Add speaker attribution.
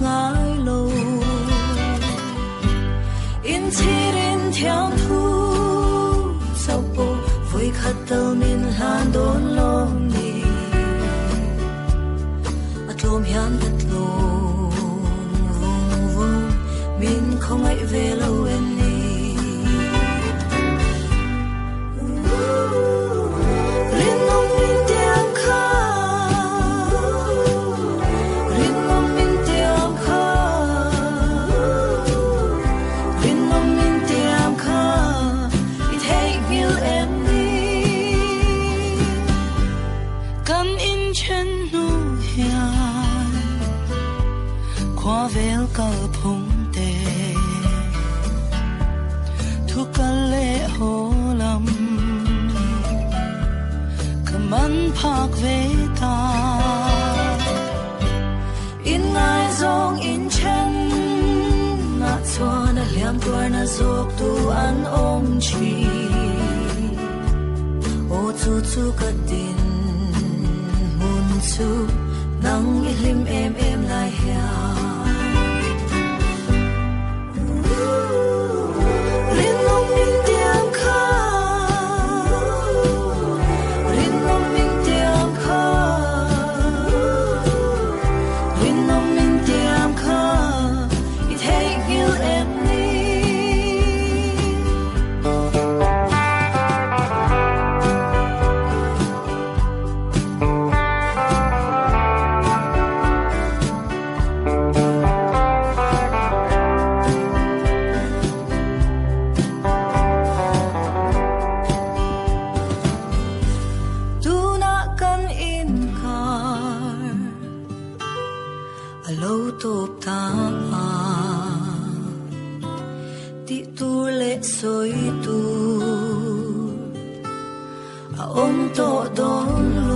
Speaker 1: ngái lâu in thirin theo thu sau bộ với khát tàu min lan đốn lom đi lom hiam thật lom min không ngại về lâu em đi lên lòng min tiếng khóc vel ka phong te thu ka le ho lam kaman phak ve ta in ngai zong in chen na chuan a liam tuar na zok tu an om chi o chu chu ka tin mun chu nang i lim em lai hia soi tu a om to don